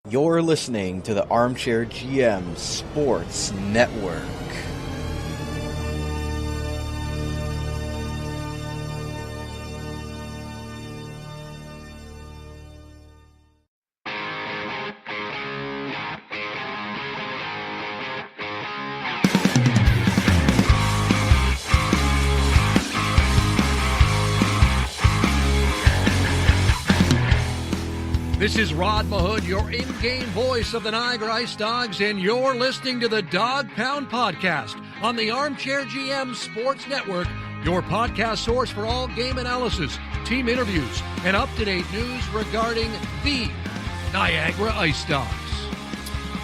You're listening to the Armchair GM Sports Network. This is Rod Mahood, your in-game voice of the Niagara IceDogs, and you're listening to the Dog Pound Podcast on the Armchair GM Sports Network, your podcast source for all game analysis, team interviews, and up-to-date news regarding the Niagara IceDogs.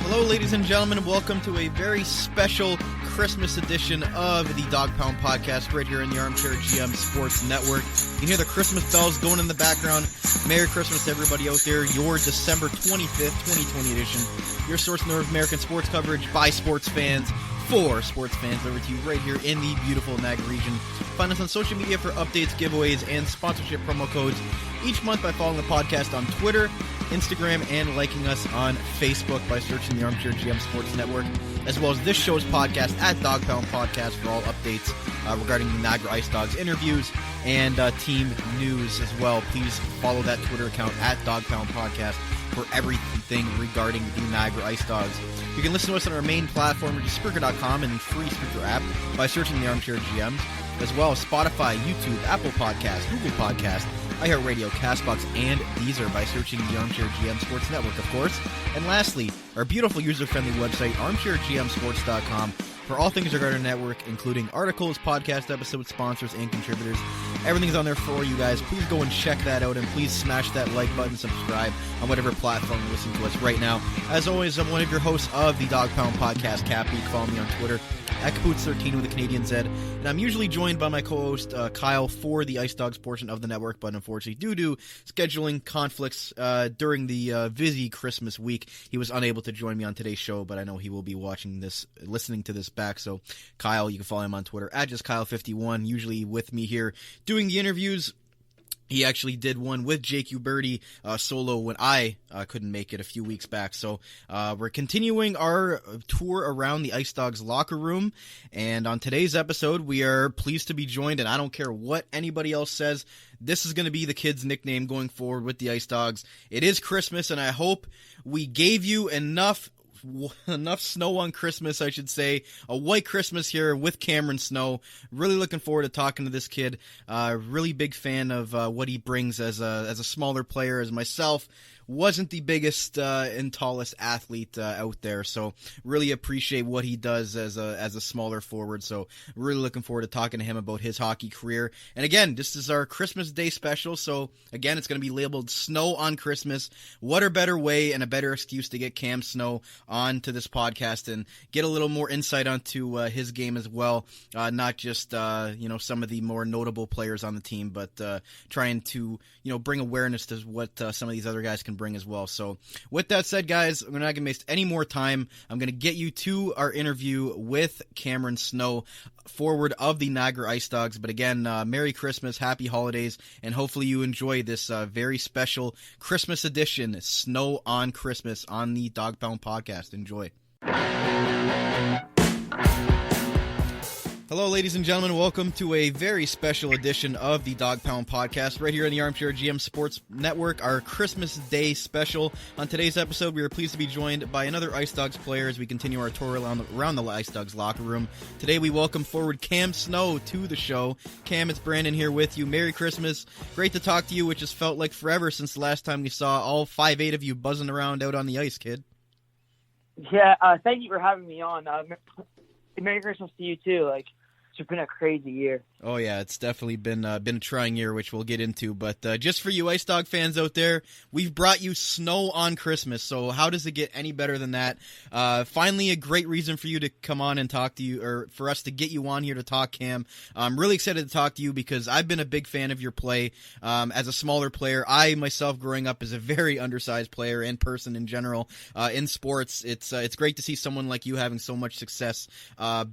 Hello, ladies and gentlemen, and welcome to a very special Christmas edition of the Dog Pound Podcast right here in the Armchair GM Sports Network. You can hear the Christmas bells going in the background. Merry Christmas to everybody out there. Your December 25th, 2020 edition. Your source of North American sports coverage by sports fans for sports fans. Over to you right here in the beautiful Niagara region. Find us on social media for updates, giveaways, and sponsorship promo codes each month by following the podcast on Twitter, Instagram, and liking us on Facebook by searching the Armchair GM Sports Network, as well as this show's podcast at Dog Pound Podcast for all updates regarding the Niagara IceDogs interviews and team news as well. Please follow that Twitter account at Dog Pound Podcast for everything regarding the Niagara IceDogs. You can listen to us on our main platform, which is Spreaker.com, and the free Spreaker app by searching the Armchair GMs, as well as Spotify, YouTube, Apple Podcasts, Google Podcasts, iHeartRadio, CastBox, and Deezer by searching the Armchair GM Sports Network, of course. And lastly, our beautiful user-friendly website, armchairgmsports.com, for all things regarding our network, including articles, podcast episodes, sponsors, and contributors. Everything's on there for you guys. Please go and check that out, and please smash that like button, subscribe on whatever platform you're listening to us right now. As always, I'm one of your hosts of the Dog Pound Podcast, Cappy. Follow me on Twitter at Capoots13 with a Canadian Z. And I'm usually joined by my co-host, Kyle, for the IceDogs portion of the network, but unfortunately, due to scheduling conflicts during the busy Christmas week, he was unable to join me on today's show, but I know he will be watching this, listening to this back. So, Kyle, you can follow him on Twitter at JustKyle51, usually with me here doing the interviews. He actually did one with Jake Uberti solo when I couldn't make it a few weeks back. So we're continuing our tour around the IceDogs locker room. And on today's episode, we are pleased to be joined, and I don't care what anybody else says, this is going to be the kid's nickname going forward with the IceDogs. It is Christmas, and I hope we gave you enough snow on Christmas, I should say. A white Christmas here with Cameron Snow. Really looking forward to talking to this kid. Really big fan of what he brings as a smaller player, as myself. Wasn't the biggest and tallest athlete out there, so really appreciate what he does as a smaller forward. So really looking forward to talking to him about his hockey career. And again, this is our Christmas Day special, so again, it's going to be labeled Snow on Christmas. What a better way and a better excuse to get Cam Snow on to this podcast and get a little more insight onto his game as well. Not just some of the more notable players on the team, but trying to bring awareness to what some of these other guys can bring as well. So with that said, guys, we're not going to waste any more time. I'm going to get you to our interview with Cameron Snow, forward of the Niagara IceDogs. But again, Merry Christmas, Happy Holidays, and hopefully you enjoy this very special Christmas edition, Snow on Christmas, on the Dog Pound Podcast. Enjoy. Hello, ladies and gentlemen. Welcome to a very special edition of the Dog Pound Podcast right here in the Armchair GM Sports Network, our Christmas Day special. On today's episode, we are pleased to be joined by another IceDogs player as we continue our tour around the IceDogs locker room. Today, we welcome forward Cam Snow to the show. Cam, it's Brandon here with you. Merry Christmas. Great to talk to you, which has felt like forever since the last time we saw all 5'8" of you buzzing around out on the ice, kid. Yeah, thank you for having me on. Merry Christmas to you, too. It's been a crazy year. Oh, yeah, it's definitely been a trying year, which we'll get into. But just for you IceDog fans out there, we've brought you Snow on Christmas. So how does it get any better than that? Finally, a great reason for you to come on and talk to you, or for us to get you on here to talk, Cam. I'm really excited to talk to you because I've been a big fan of your play as a smaller player. I, myself, growing up as a very undersized player and person in general in sports, it's great to see someone like you having so much success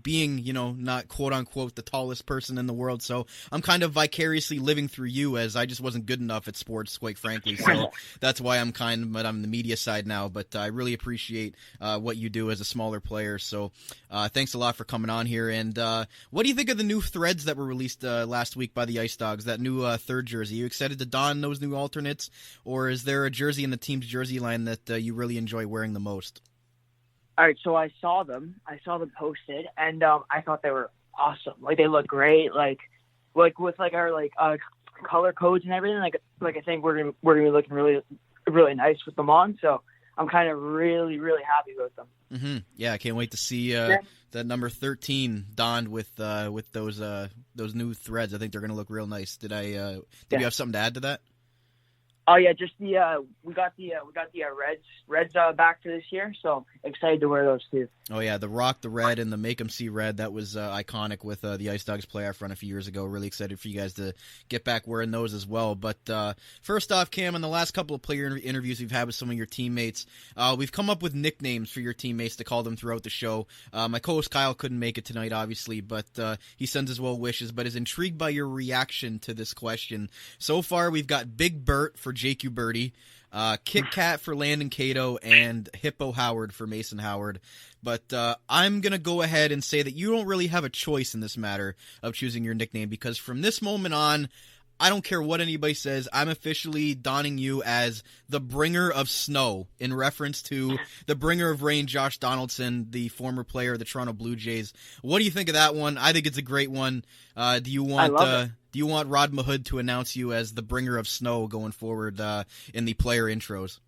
being, not quote-unquote quote, the tallest person in the world. So I'm kind of vicariously living through you, as I just wasn't good enough at sports, quite frankly. So that's why I'm but I'm the media side now. But I really appreciate what you do as a smaller player. So thanks a lot for coming on here. And what do you think of the new threads that were released last week by the IceDogs, that new third jersey? Are you excited to don those new alternates, or is there a jersey in the team's jersey line that you really enjoy wearing the most? All right, so I saw them posted, and I thought they were awesome. Like, they look great. Like with like our color codes and everything. Like I think we're gonna be looking really, really nice with them on. So I'm kind of really, really happy with them. Mm-hmm. Yeah, I can't wait to see that number 13 donned with those new threads. I think they're gonna look real nice. Did you have something to add to that? Oh yeah, just we got the reds back for this year, so excited to wear those too. Oh yeah, the rock the red and the make 'em see red, that was iconic with the IceDogs playoff run a few years ago. Really excited for you guys to get back wearing those as well. But first off, Cam, in the last couple of player interviews we've had with some of your teammates, we've come up with nicknames for your teammates to call them throughout the show. My co-host Kyle couldn't make it tonight, obviously, but he sends his well wishes, but is intrigued by your reaction to this question. So far, we've got Big Bert for Jake Uberti, Kit Kat for Landon Cato, and Hippo Howard for Mason Howard. But I'm going to go ahead and say that you don't really have a choice in this matter of choosing your nickname, because from this moment on, I don't care what anybody says, I'm officially donning you as the bringer of snow, in reference to the bringer of rain, Josh Donaldson, the former player of the Toronto Blue Jays. What do you think of that one? I think it's a great one. Do you want Rod Mahood to announce you as the bringer of snow going forward in the player intros?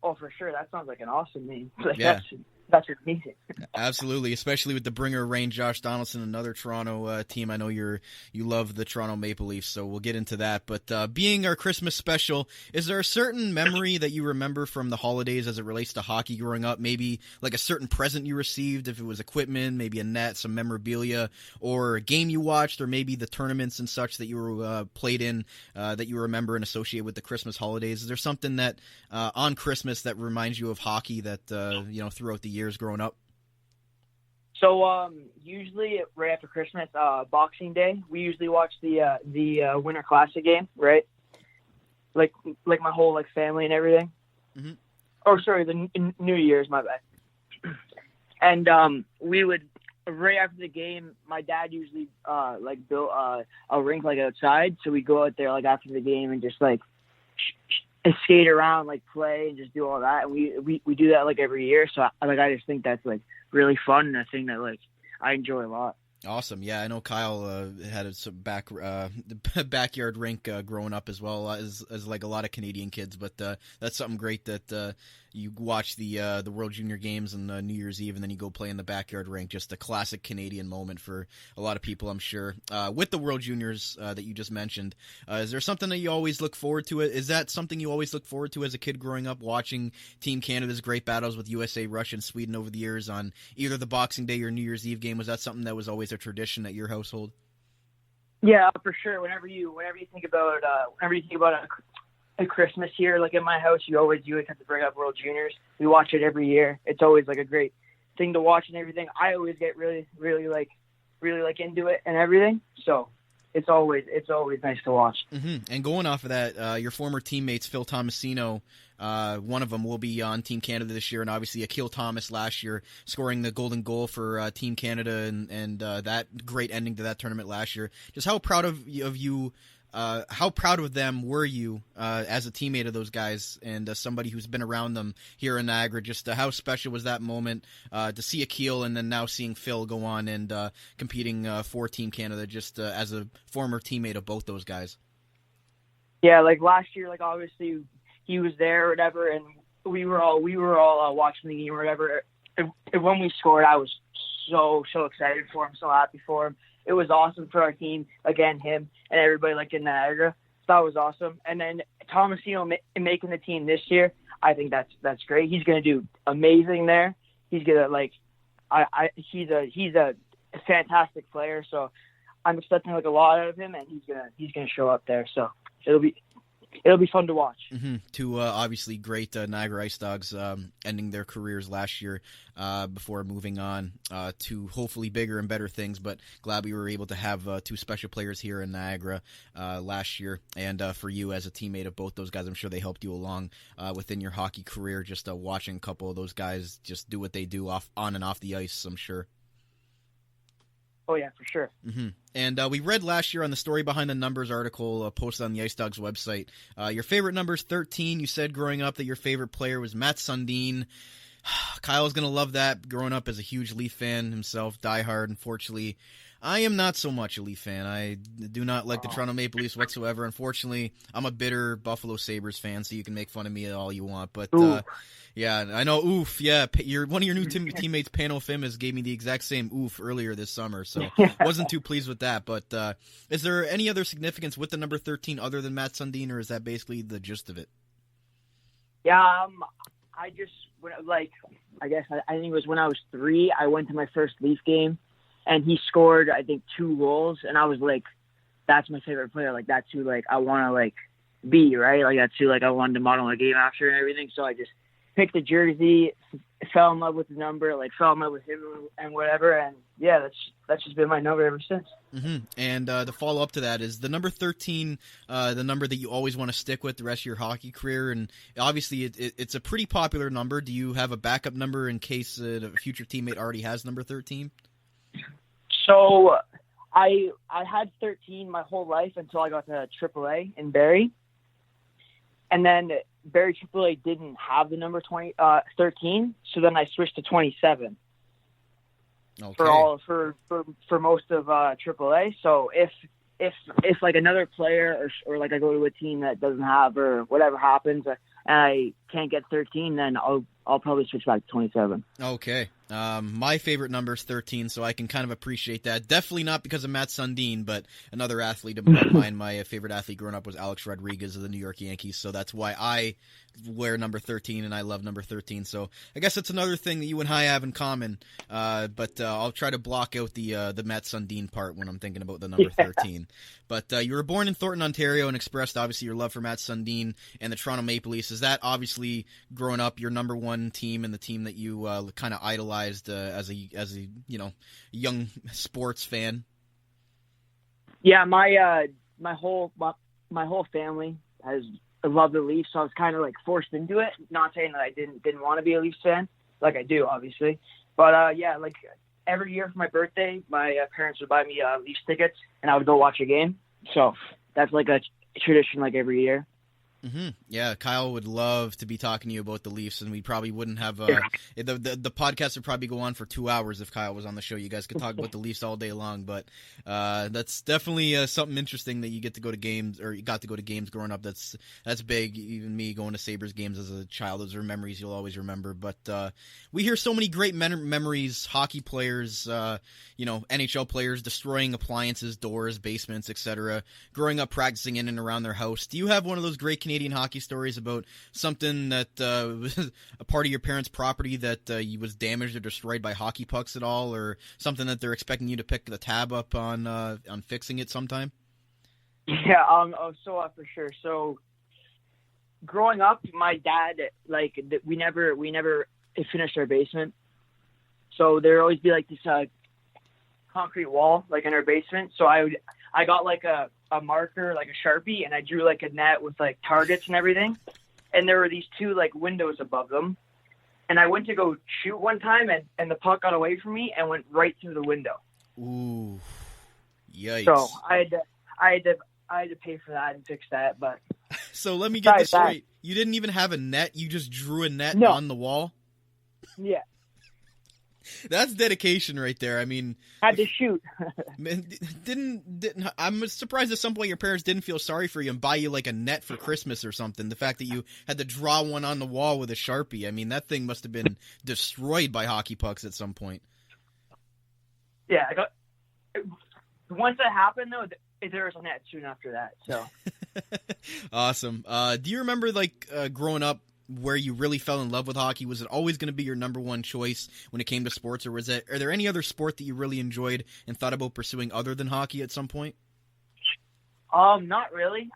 Oh, for sure. That sounds like an awesome name. Like, yeah. That's amazing. Absolutely, especially with the bringer of rain, Josh Donaldson, another Toronto team. I know you love the Toronto Maple Leafs, so we'll get into that. But being our Christmas special, is there a certain memory that you remember from the holidays as it relates to hockey growing up? Maybe like a certain present you received, if it was equipment, maybe a net, some memorabilia, or a game you watched, or maybe the tournaments and such that you were played in that you remember and associate with the Christmas holidays. Is there something that on Christmas that reminds you of hockey that throughout the years growing up? So usually right after Christmas, Boxing Day, we usually watch the Winter Classic game, right? Like my whole family and everything. Mm-hmm. Oh, sorry, the New Year's, my bad. And we would, right after the game, my dad usually built a rink outside, so we go out there after the game and just skate around, play and just do all that. And we do that every year. So I just think that's really fun, and a thing that I enjoy a lot. Awesome. Yeah, I know Kyle had some backyard rink growing up as well as a lot of Canadian kids, but that's something great that you watch the World Junior Games on New Year's Eve, and then you go play in the backyard rink. Just a classic Canadian moment for a lot of people, I'm sure. With the World Juniors that you just mentioned, is there something that you always look forward to? Is that something you always look forward to as a kid growing up, watching Team Canada's great battles with USA, Russia, and Sweden over the years on either the Boxing Day or New Year's Eve game? Was that something that was always a tradition at your household? Yeah, for sure. Whenever you think about a Christmas here, in my house, you always have to bring up World Juniors. We watch it every year. It's always a great thing to watch and everything. I always get really into it and everything. So it's always nice to watch. Mm-hmm. And going off of that, your former teammates, Phil Tomasino, one of them will be on Team Canada this year, and obviously Akil Thomas last year scoring the golden goal for Team Canada and that great ending to that tournament last year. Just how proud of you, how proud of them were you as a teammate of those guys and somebody who's been around them here in Niagara? Just how special was that moment to see Akil and then now seeing Phil go on and competing for Team Canada, just as a former teammate of both those guys? Yeah, last year, obviously he was there or whatever, and we were all watching the game or whatever. And when we scored, I was so excited for him, so happy for him. It was awesome for our team, again, him and everybody in Niagara. So that was awesome. And then Tomasino making the team this year, I think that's great. He's going to do amazing there. He's going to he's a fantastic player. So I'm expecting a lot out of him, and he's gonna show up there. So it'll it'll be fun to watch. Mm-hmm. Two obviously great Niagara IceDogs ending their careers last year before moving on to hopefully bigger and better things. But glad we were able to have two special players here in Niagara last year. And for you as a teammate of both those guys, I'm sure they helped you along within your hockey career, just watching a couple of those guys just do what they do on and off the ice, I'm sure. Oh, yeah, for sure. Mm-hmm. And we read last year on the Story Behind the Numbers article posted on the IceDogs website. Your favorite number is 13. You said growing up that your favorite player was Matt Sundin. Kyle's going to love that, growing up as a huge Leaf fan himself, diehard. Unfortunately, I am not so much a Leaf fan. I do not like the Toronto Maple Leafs whatsoever. Unfortunately, I'm a bitter Buffalo Sabres fan, so you can make fun of me all you want. But yeah, I know. Oof. Yeah, one of your new teammates, Pano Fimis, gave me the exact same oof earlier this summer, so wasn't too pleased with that. But is there any other significance with the number 13 other than Matt Sundin, or is that basically the gist of it? Yeah, I think it was when I was 3. I went to my first Leaf game, and he scored, I think, 2 goals, and I was like, "That's my favorite player. Like, that's who I want to be, right? Like, that's who I wanted to model my game after and everything." So I just picked the jersey, fell in love with the number, fell in love with him and whatever. And yeah, that's just been my number ever since. Mm-hmm. And the follow up to that is the number 13, the number that you always want to stick with the rest of your hockey career. And obviously it's a pretty popular number. Do you have a backup number in case a future teammate already has number 13? So I had 13 my whole life until I got to AAA in Barrie. And then Barrie AAA didn't have the number 13, so then I switched to 27 for most of AAA. So if another player or I go to a team that doesn't have or whatever happens and I can't get 13, then I'll probably switch back to 27. Okay. My favorite number is 13, so I can kind of appreciate that. Definitely not because of Matt Sundin, but another athlete of mine, my favorite athlete growing up was Alex Rodriguez of the New York Yankees, so that's why I wear number 13, and I love number 13. So I guess that's another thing that you and I have in common, but I'll try to block out the Matt Sundin part when I'm thinking about the number 13. But you were born in Thornton, Ontario, and expressed, obviously, your love for Matt Sundin and the Toronto Maple Leafs. Is that, obviously, growing up, your number one team and the team that you kind of idolized as a young sports fan? Yeah, my whole family has loved the Leafs, so I was kind of forced into it. Not saying that I didn't want to be a Leafs fan, like I do, obviously. But yeah, every year for my birthday, my parents would buy me Leafs tickets, and I would go watch a game. So that's a tradition every year. Mm-hmm. Yeah, Kyle would love to be talking to you about the Leafs, and we probably wouldn't have the podcast would probably go on for 2 hours if Kyle was on the show. You guys could talk about the Leafs all day long, but that's definitely something interesting that you get to go to games, or you got to go to games growing up. That's big. Even me going to Sabres games as a child, those are memories you'll always remember. But we hear so many great memories, hockey players, NHL players destroying appliances, doors, basements, etc. Growing up practicing in and around their house. Do you have one of those great Canadian hockey stories about something that was a part of your parents' property that was damaged or destroyed by hockey pucks at all, or something that they're expecting you to pick the tab up on fixing it sometime? Yeah, for sure. So growing up, my dad, we never finished our basement. So there would always be this concrete wall in our basement. So I got a marker, a Sharpie, and I drew a net with targets and everything. And there were these 2 windows above them. And I went to go shoot one time, and the puck got away from me and went right through the window. Ooh, yikes! So I had to pay for that and fix that. But so let me get this straight: you didn't even have a net; you just drew a net on the wall. Yeah. That's dedication right there. I mean, had to shoot. Man, I'm surprised at some point your parents didn't feel sorry for you and buy you a net for Christmas or something. The fact that you had to draw one on the wall with a Sharpie. I mean, that thing must have been destroyed by hockey pucks at some point. Yeah, once that happened though, there was a net soon after that. So awesome. Do you remember growing up, where you really fell in love with hockey? Was it always going to be your number one choice when it came to sports, or are there any other sport that you really enjoyed and thought about pursuing other than hockey at some point? Not really.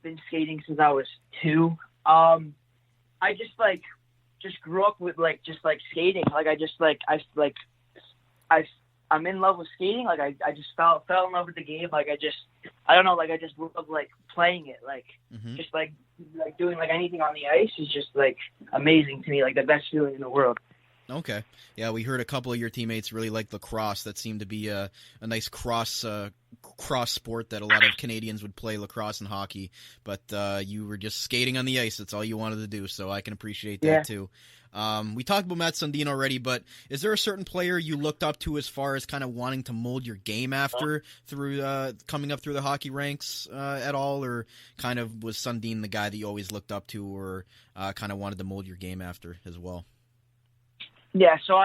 been skating since I was 2. I just grew up with just skating. I'm in love with skating. I just fell in love with the game. I just love playing it. Just doing anything on the ice is just amazing to me. The best feeling in the world. Okay. Yeah, we heard a couple of your teammates really like lacrosse. That seemed to be a nice cross sport that a lot of Canadians would play, lacrosse and hockey. But you were just skating on the ice. That's all you wanted to do, so I can appreciate that too. We talked about Matt Sundin already, but is there a certain player you looked up to as far as kind of wanting to mold your game after through coming up through the hockey ranks at all, or kind of was Sundin the guy that you always looked up to or kind of wanted to mold your game after as well? Yeah, so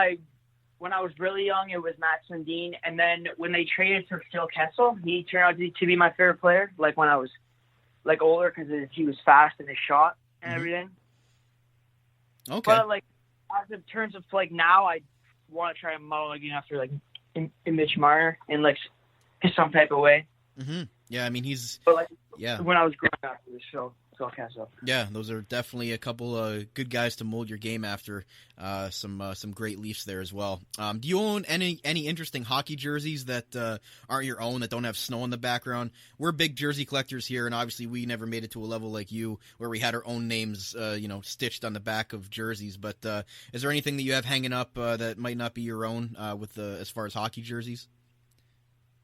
when I was really young, it was Matt Sundin, and then when they traded for Phil Kessel, he turned out to be my favorite player. When I was older, because he was fast and his shot and everything. Okay. But as in terms of now, I want to try and model after in Mitch Marner in some type of way. Mm-hmm. Yeah, I mean he's. But yeah. When I was growing up, it was Phil Kessel. Yeah, those are definitely a couple of good guys to mold your game after. Some great Leafs there as well. Do you own any interesting hockey jerseys that aren't your own, that don't have snow in the background? We're big jersey collectors here, and obviously we never made it to a level like you where we had our own names stitched on the back of jerseys. But is there anything that you have hanging up that might not be your own as far as hockey jerseys?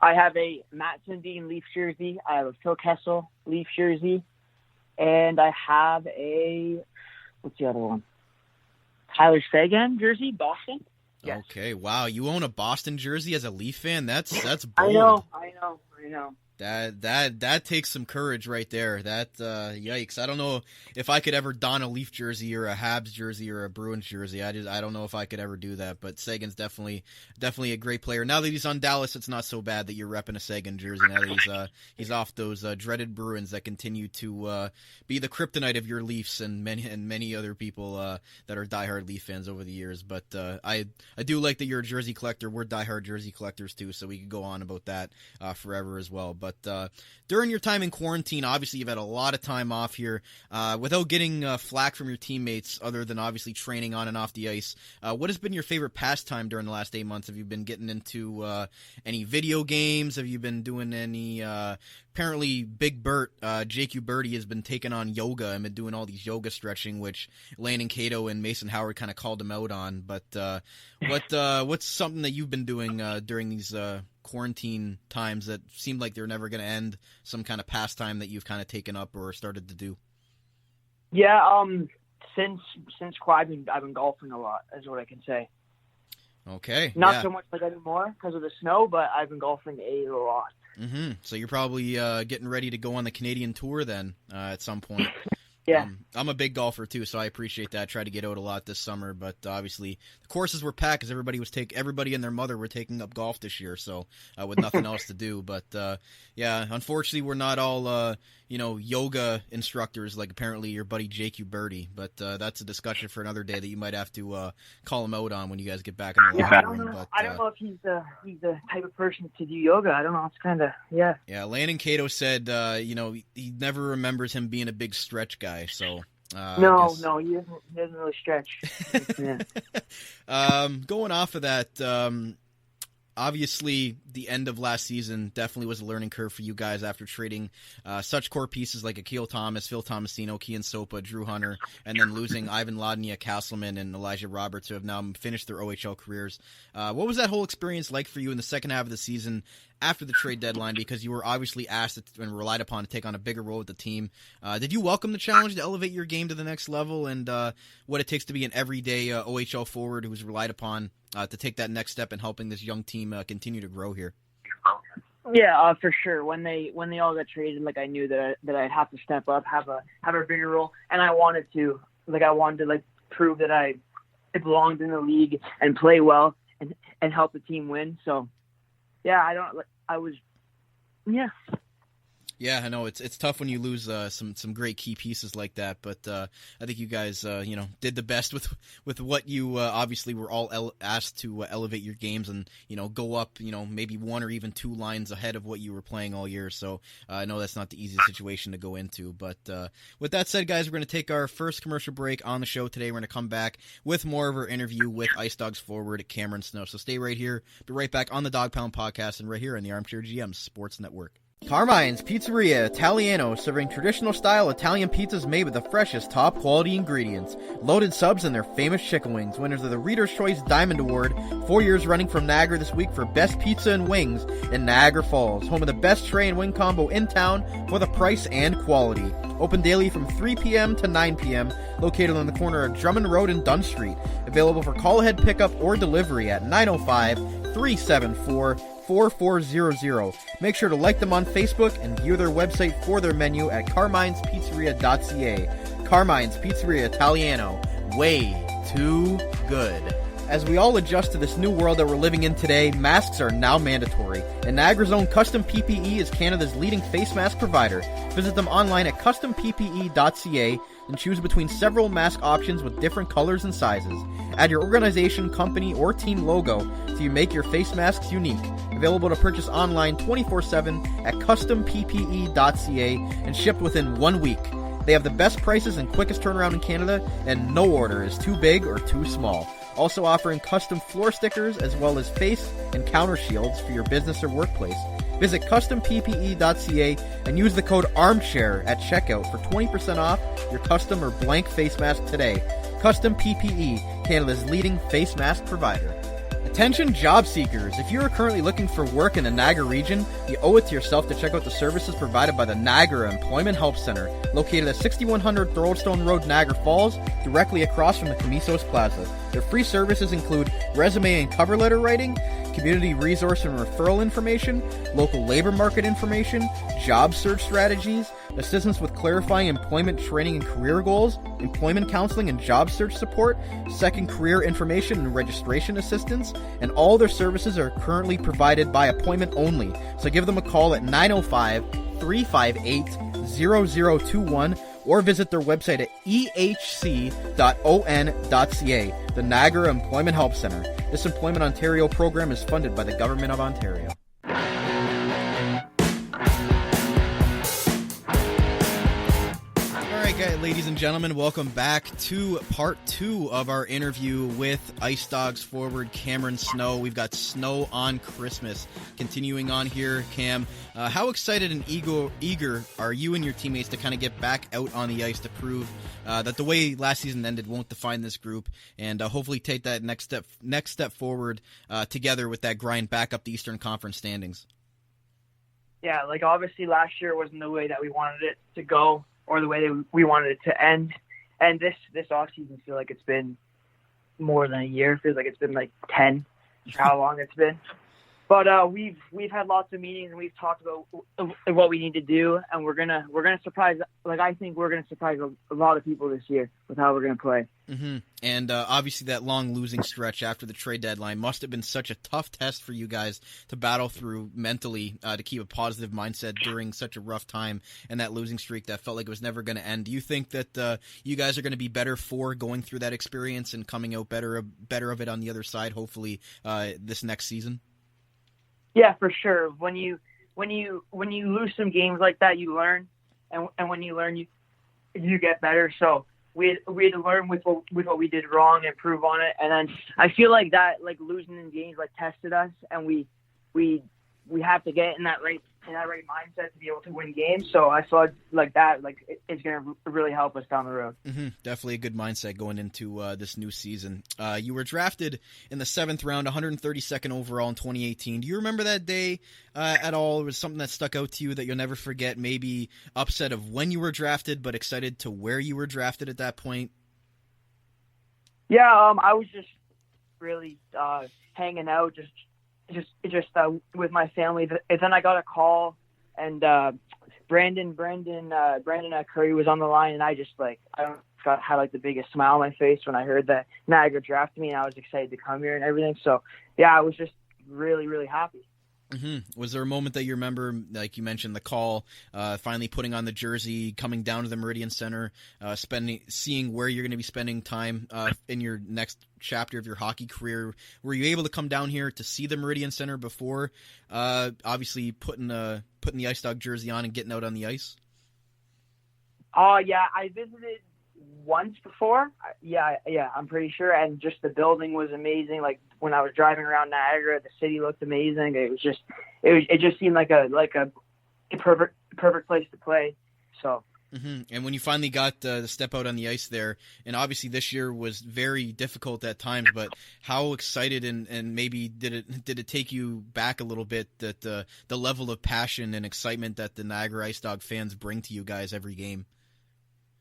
I have a Matt Sundin Leaf jersey. I have a Phil Kessel Leaf jersey. And I have what's the other one? Tyler Seguin jersey, Boston. Yes. Okay, wow, you own a Boston jersey as a Leaf fan? That's bold. I know. That takes some courage right there. That yikes! I don't know if I could ever don a Leaf jersey or a Habs jersey or a Bruins jersey. I don't know if I could ever do that. But Seguin's definitely a great player. Now that he's on Dallas, it's not so bad that you're repping a Seguin jersey. Now that he's off those dreaded Bruins that continue to be the kryptonite of your Leafs and many other people that are diehard Leaf fans over the years. But I do like that you're a jersey collector. We're diehard jersey collectors too, so we could go on about that forever as well. But during your time in quarantine, obviously you've had a lot of time off here without getting flack from your teammates other than obviously training on and off the ice. What has been your favorite pastime during the last 8 months? Have you been getting into any video games? Have you been doing any apparently Big Bert, Jake Uberti, has been taking on yoga and been doing all these yoga stretching, which Landon Cato and Mason Howard kind of called him out on. But what's something that you've been doing during these quarantine times that seemed like they're never going to end? Some kind of pastime that you've kind of taken up or started to do? Yeah, since I've been golfing a lot, is what I can say. Okay. Not so much anymore because of the snow, but I've been golfing a lot. Mm-hmm. So you're probably getting ready to go on the Canadian tour then at some point. Yeah. I'm a big golfer too, so I appreciate that. I tried to get out a lot this summer, but obviously the courses were packed because everybody and their mother were taking up golf this year, so with nothing else to do. But yeah, unfortunately, we're not all yoga instructors like apparently your buddy Jake Uberti. But that's a discussion for another day that you might have to call him out on when you guys get back in the locker room. But I don't know if he's the type of person to do yoga. I don't know. It's kind of Yeah, Landon Cato said he never remembers him being a big stretch guy. So no, he doesn't really stretch. Yeah. Going off of that, obviously the end of last season definitely was a learning curve for you guys after trading such core pieces like Akil Thomas, Phil Tomasino, Kian Sopa, Drew Hunter, and then losing Ivan Ladnia, Castleman, and Elijah Roberts, who have now finished their OHL careers. What was that whole experience like for you in the second half of the season after the trade deadline, because you were obviously asked and relied upon to take on a bigger role with the team? Did you welcome the challenge to elevate your game to the next level and what it takes to be an everyday OHL forward who's relied upon to take that next step in helping this young team continue to grow here? Yeah, for sure. When they all got traded, I knew that I'd have to step up, have a bigger role, and I wanted to. I wanted to prove that I belonged in the league and play well and help the team win. So, yeah, Yeah, I know it's tough when you lose some great key pieces like that, but I think you guys did the best with what you obviously were all asked to elevate your games and go up maybe one or even two lines ahead of what you were playing all year. So I know that's not the easiest situation to go into, but with that said, guys, we're going to take our first commercial break on the show today. We're going to come back with more of our interview with IceDogs forward Cameron Snow. So stay right here. Be right back on the Dog Pound podcast and right here on the Armchair GM Sports Network. Carmine's Pizzeria Italiano, serving traditional style Italian pizzas made with the freshest top quality ingredients. Loaded subs and their famous chicken wings. Winners of the Reader's Choice Diamond Award 4 years running from Niagara this week for best pizza and wings in Niagara Falls. Home of the best tray and wing combo in town for the price and quality. Open daily from 3 p.m. to 9 p.m. Located on the corner of Drummond Road and Dunn Street. Available for call-ahead pickup or delivery at 905-374-4400. Make sure to like them on Facebook and view their website for their menu at carmine'spizzeria.ca. Carmine's Pizzeria Italiano. Way too good. As we all adjust to this new world that we're living in today, masks are now mandatory, and Niagara's own Custom PPE is Canada's leading face mask provider. Visit them online at customppe.ca and choose between several mask options with different colors and sizes. Add your organization, company, or team logo so you make your face masks unique. Available to purchase online 24/7 at customppe.ca and shipped within 1 week. They have the best prices and quickest turnaround in Canada, and no order is too big or too small. Also offering custom floor stickers as well as face and counter shields for your business or workplace. Visit customppe.ca and use the code ARMCHAIR at checkout for 20% off your custom or blank face mask today. Custom PPE, Canada's leading face mask provider. Attention job seekers, if you are currently looking for work in the Niagara region, you owe it to yourself to check out the services provided by the Niagara Employment Help Center, located at 6100 Thoroldstone Road, Niagara Falls, directly across from the Camisos Plaza. Their free services include resume and cover letter writing, community resource and referral information, local labor market information, job search strategies, assistance with clarifying employment training and career goals, employment counseling and job search support, second career information and registration assistance, and all their services are currently provided by appointment only. So give them a call at 905-358-0021 or visit their website at ehc.on.ca, the Niagara Employment Help Center. This Employment Ontario program is funded by the Government of Ontario. Ladies and gentlemen, welcome back to part 2 of our interview with IceDogs forward Cameron Snow. We've got Snow on Christmas. Continuing on here, Cam, how excited and eager are you and your teammates to kind of get back out on the ice to prove that the way last season ended won't define this group, and hopefully take that next step forward together with that grind back up the Eastern Conference standings? Yeah, like obviously last year wasn't the way that we wanted it to go, or the way that we wanted it to end. And this offseason, I feel like it's been more than a year. It feels like it's been like 10, how long it's been. But we've had lots of meetings, and we've talked about what we need to do, and we're gonna surprise. Like I think we're gonna surprise a lot of people this year with how we're gonna play. Mm-hmm. And obviously that long losing stretch after the trade deadline must have been such a tough test for you guys to battle through mentally, to keep a positive mindset during such a rough time and that losing streak that felt like it was never going to end. Do you think that you guys are going to be better for going through that experience and coming out better of it on the other side, hopefully this next season? Yeah, for sure. When you lose some games like that, you learn, and when you learn, you get better. So we had to learn with what we did wrong, improve on it, and then I feel like that, like losing in games, like tested us, and we have to get in that right mindset to be able to win games. So I saw like that, like it's going to really help us down the road. Mm-hmm. Definitely a good mindset going into this new season. You were drafted in the 7th round, 132nd overall in 2018. Do you remember that day at all? It was something that stuck out to you that you'll never forget? Maybe upset of when you were drafted, but excited to where you were drafted at that point? Yeah, I was just really hanging out, just with my family. And then I got a call, and Brandon Curry was on the line, and I had like the biggest smile on my face when I heard that Niagara drafted me, and I was excited to come here and everything. So yeah, I was just really, really happy. Was there a moment that you remember, like you mentioned, the call, finally putting on the jersey, coming down to the Meridian Center, seeing where you're going to be spending time in your next chapter of your hockey career? Were you able to come down here to see the Meridian Center before, obviously putting the IceDog jersey on and getting out on the ice? Yeah, I visited once before. Yeah, I'm pretty sure. And just the building was amazing. Like when I was driving around Niagara, the city looked amazing. It just seemed like a perfect place to play. So. And when you finally got to step out on the ice there, and obviously this year was very difficult at times, but how excited and maybe did it take you back a little bit that the level of passion and excitement that the Niagara IceDog fans bring to you guys every game?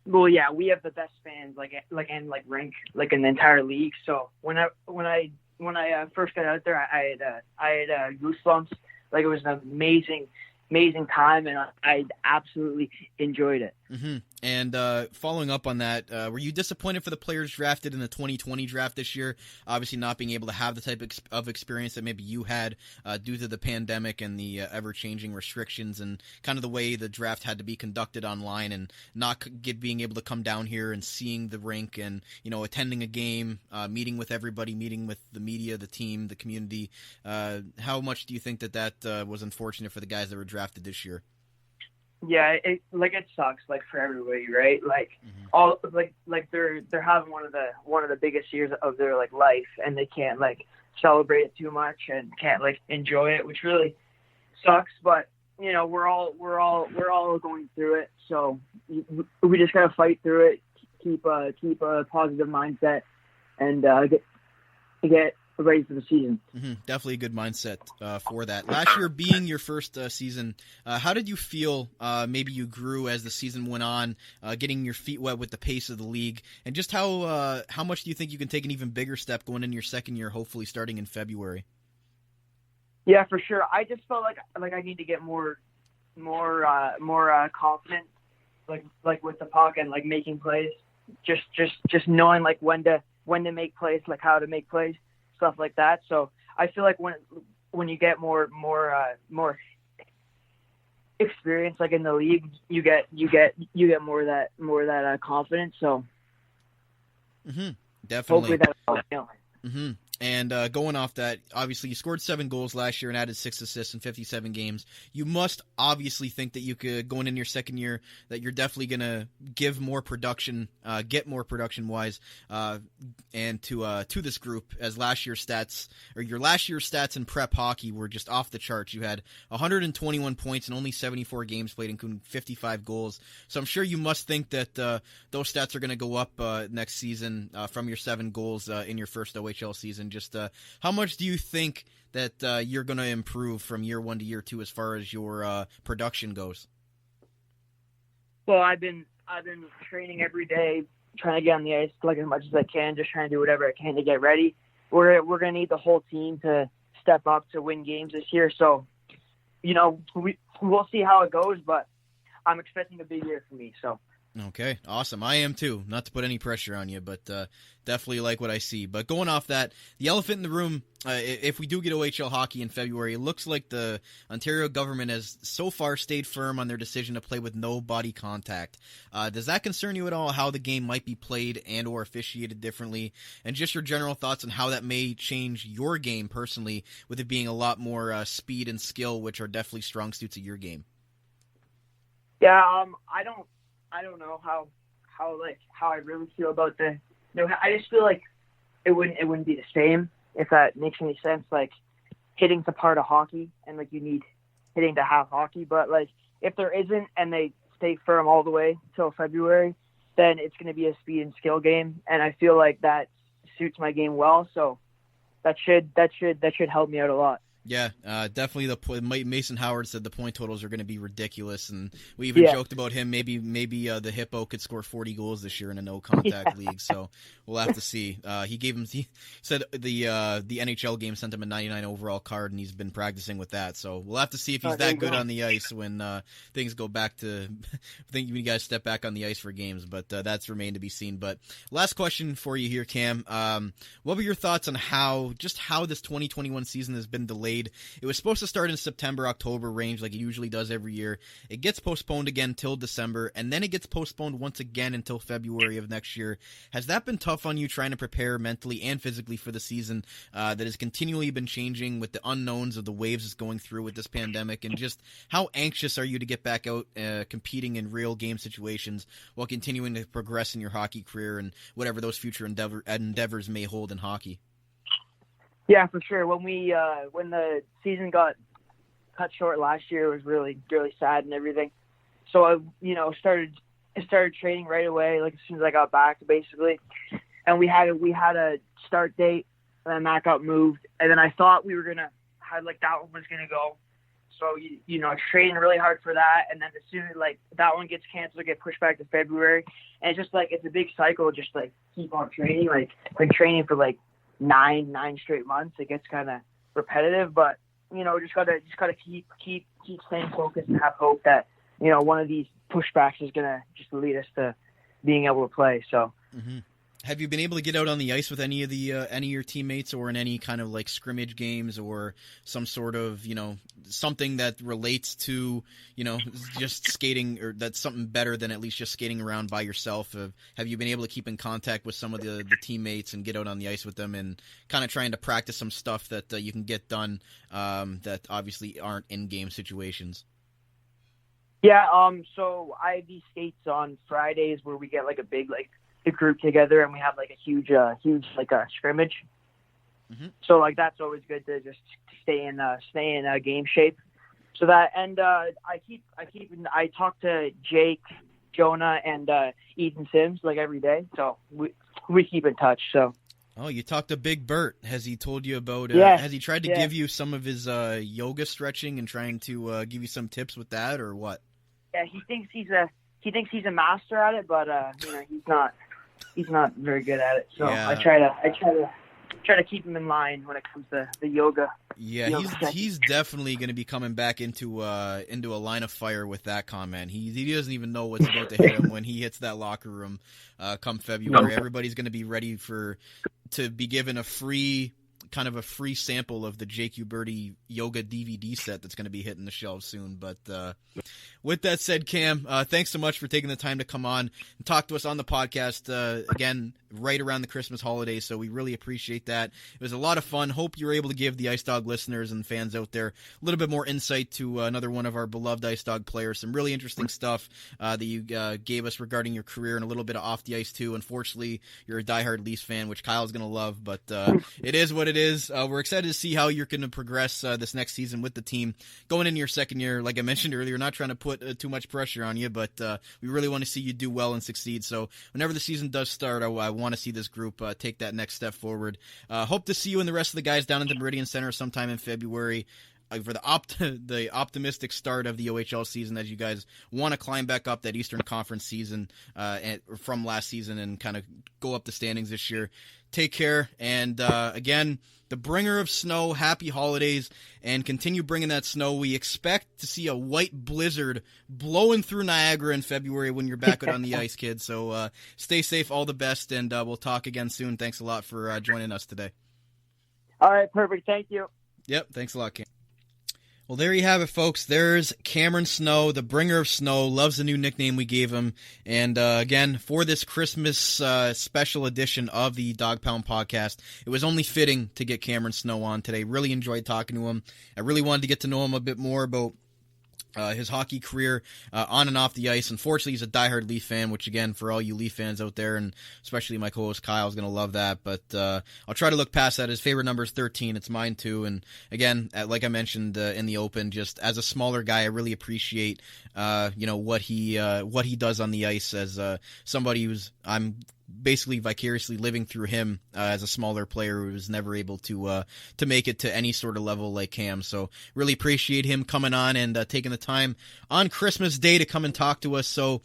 Well, yeah, we have the best fans and rink in the entire league. So when I first got out there, I had goosebumps. Like it was an amazing time, and I absolutely enjoyed it. And following up on that, were you disappointed for the players drafted in the 2020 draft this year? Obviously not being able to have the type of experience that maybe you had due to the pandemic and the ever-changing restrictions and kind of the way the draft had to be conducted online, and not being able to come down here and seeing the rink and, attending a game, meeting with everybody, meeting with the media, the team, the community. How much do you think that was unfortunate for the guys that were drafted this year? Yeah, it sucks for everybody, right? They're having one of the biggest years of their life, and they can't celebrate it too much and can't enjoy it, which really sucks. But we're all going through it, so we just gotta fight through it, keep a positive mindset, and get ready for the season. Definitely a good mindset for that. Last year being your first season, how did you feel maybe you grew as the season went on, getting your feet wet with the pace of the league, and just how much do you think you can take an even bigger step going into your second year, hopefully starting in February? Yeah, for sure. I just felt like I need to get more confident, with the puck and making plays, just knowing when to make plays, how to make plays, stuff like that. So I feel like when you get more experience in the league, you get more of that confidence. So definitely, hopefully that's And going off that, obviously you scored 7 goals last year and added 6 assists in 57 games. You must obviously think that you could, going into your second year, that you're definitely going to give more production, get more production-wise, and to this group, as your last year's stats in prep hockey were just off the charts. You had 121 points in only 74 games played, including 55 goals. So I'm sure you must think that those stats are going to go up next season from your 7 goals in your first OHL season. Just how much do you think that you're going to improve from year 1 to year 2 as far as your production goes? Well, I've been training every day, trying to get on the ice as much as I can, just trying to do whatever I can to get ready. We're going to need the whole team to step up to win games this year. So, we'll see how it goes, but I'm expecting a big year for me. So. Okay, awesome. I am too. Not to put any pressure on you, but definitely like what I see. But going off that, the elephant in the room, if we do get OHL hockey in February, it looks like the Ontario government has so far stayed firm on their decision to play with no body contact. Does that concern you at all, how the game might be played and or officiated differently? And just your general thoughts on how that may change your game personally, with it being a lot more speed and skill, which are definitely strong suits of your game? Yeah, I don't know how I really feel about I just feel like it wouldn't be the same, if that makes any sense. Hitting's a part of hockey, and you need hitting to have hockey. But if there isn't, and they stay firm all the way till February, then it's going to be a speed and skill game, and I feel like that suits my game well. So that should help me out a lot. Yeah, definitely. Mason Howard said the point totals are going to be ridiculous, and we even joked about him. Maybe the Hippo could score 40 goals this year in a no contact league. So we'll have to see. He said the NHL game sent him a 99 overall card, and he's been practicing with that. So we'll have to see if he's that good on the ice when things go back to. I think you guys step back on the ice for games, but that's remained to be seen. But last question for you here, Cam. What were your thoughts on how this 2021 season has been delayed delayed. It was supposed to start in September, October range like it usually does every year. It gets postponed again till December, and then it gets postponed once again until February of next year. Has that been tough on you trying to prepare mentally and physically for the season that has continually been changing with the unknowns of the waves it's going through with this pandemic? And just how anxious are you to get back out competing in real game situations while continuing to progress in your hockey career and whatever those future endeavors may hold in hockey? Yeah, for sure. When the season got cut short last year, it was really, really sad and everything. So I started training right away, like as soon as I got back, basically. And we had a start date, and then that got moved. And then I thought we were gonna have that one was gonna go. So training really hard for that, and then as soon as that one gets canceled, get pushed back to February, and it's just it's a big cycle. Just keep on training, been training for nine straight months. It gets kind of repetitive, but just gotta keep staying focused and have hope that one of these pushbacks is gonna just lead us to being able to play. So. Mm-hmm. Have you been able to get out on the ice with any of your teammates, or in any kind of scrimmage games, or some sort of something that relates to just skating, or that's something better than at least just skating around by yourself? Have you been able to keep in contact with some of the teammates and get out on the ice with them and kind of trying to practice some stuff that you can get done that obviously aren't in-game situations? Yeah, so I have these skates on Fridays where we get a big the group together, and we have a huge scrimmage. Mm-hmm. So that's always good to just stay in game shape. So that, and I talk to Jake, Jonah, and Ethan Sims every day. So we keep in touch. So. Oh, you talked to Big Bert. Has he told you about? Has he tried to give you some of his yoga stretching and trying to give you some tips with that, or what? Yeah, he thinks he's a master at it, but he's not very good at it. So yeah. I try to keep him in line when it comes to the yoga. Yeah, he's definitely going to be coming back into a line of fire with that comment. He doesn't even know what's about to hit him when he hits that locker room come February. Everybody's going to be ready to be given a free sample of the Jake Uberti yoga DVD set that's going to be hitting the shelves soon. But with that said, Cam, thanks so much for taking the time to come on and talk to us on the podcast again right around the Christmas holidays. So we really appreciate that. It was a lot of fun. Hope you were able to give the Ice Dog listeners and fans out there a little bit more insight to another one of our beloved Ice Dog players. Some really interesting stuff that you gave us regarding your career and a little bit of off the ice too. Unfortunately, you're a diehard Leafs fan, which Kyle's going to love, but it is what it is. We're excited to see how you're going to progress this next season with the team. Going into your second year, like I mentioned earlier, not trying to put too much pressure on you, but we really want to see you do well and succeed. So whenever the season does start, I want to see this group take that next step forward. Hope to see you and the rest of the guys down at the Meridian Center sometime in February for the optimistic start of the OHL season, as you guys want to climb back up that Eastern Conference season from last season and kind of go up the standings this year. Take care, and again, the bringer of snow, happy holidays, and continue bringing that snow. We expect to see a white blizzard blowing through Niagara in February when you're back out on the ice, kids. So stay safe, all the best, and we'll talk again soon. Thanks a lot for joining us today. All right, perfect. Thank you. Yep, thanks a lot, Cam. Well, there you have it, folks. There's Cameron Snow, the bringer of snow. Loves the new nickname we gave him. And again, for this Christmas special edition of the Dog Pound podcast, it was only fitting to get Cameron Snow on today. Really enjoyed talking to him. I really wanted to get to know him a bit more about his hockey career on and off the ice. Unfortunately, he's a diehard Leaf fan, which again, for all you Leaf fans out there, and especially my co-host Kyle, is going to love that. But I'll try to look past that. His favorite number is 13. It's mine too. And again, like I mentioned in the open, just as a smaller guy, I really appreciate what he does on the ice as somebody I'm basically vicariously living through him as a smaller player who was never able to make it to any sort of level like Cam. So really appreciate him coming on and taking the time on Christmas Day to come and talk to us. So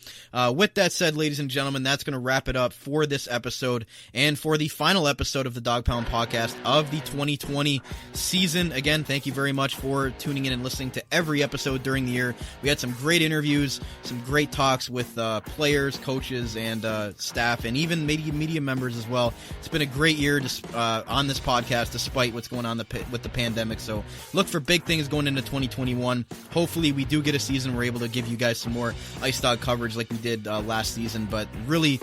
with that said, ladies and gentlemen, that's going to wrap it up for this episode and for the final episode of the Dog Pound podcast of the 2020 season. Again, thank you very much for tuning in and listening to every episode during the year. We had some great interviews, some great talks with players, coaches, and staff, and even even media members as well. It's been a great year on this podcast, despite what's going on with the pandemic. So look for big things going into 2021. Hopefully we do get a season we're able to give you guys some more Ice Dog coverage like we did last season. But really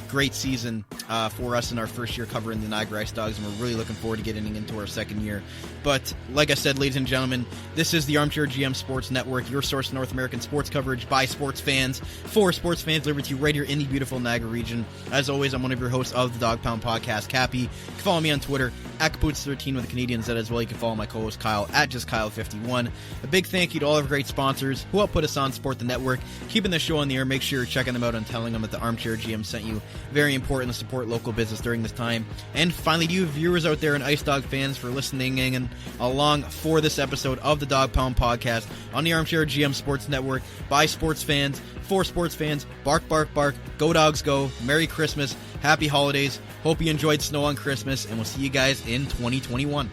great season for us in our first year covering the Niagara IceDogs, and we're really looking forward to getting into our second year. But like I said, ladies and gentlemen, this is the Armchair GM Sports Network, your source of North American sports coverage by sports fans, for sports fans, delivered to you right here in the beautiful Niagara region. As always, I'm one of your hosts of the Dog Pound Podcast, Cappy. You can follow me on Twitter at Caputs13 with the Canadian Z as well. You can follow my co-host Kyle at JustKyle51. A big thank you to all of our great sponsors who help put us on Sport the Network, keeping the show on the air. Make sure you're checking them out and telling them that the Armchair GM sent you. Very important to support local business during this time. And finally, to you viewers out there and Ice Dog fans for listening and along for this episode of the Dog Pound Podcast on the Armchair GM Sports Network, by sports fans, for sports fans. Bark, bark, bark. Go Dogs, go. Merry Christmas. Happy holidays. Hope you enjoyed snow on Christmas, and we'll see you guys in 2021.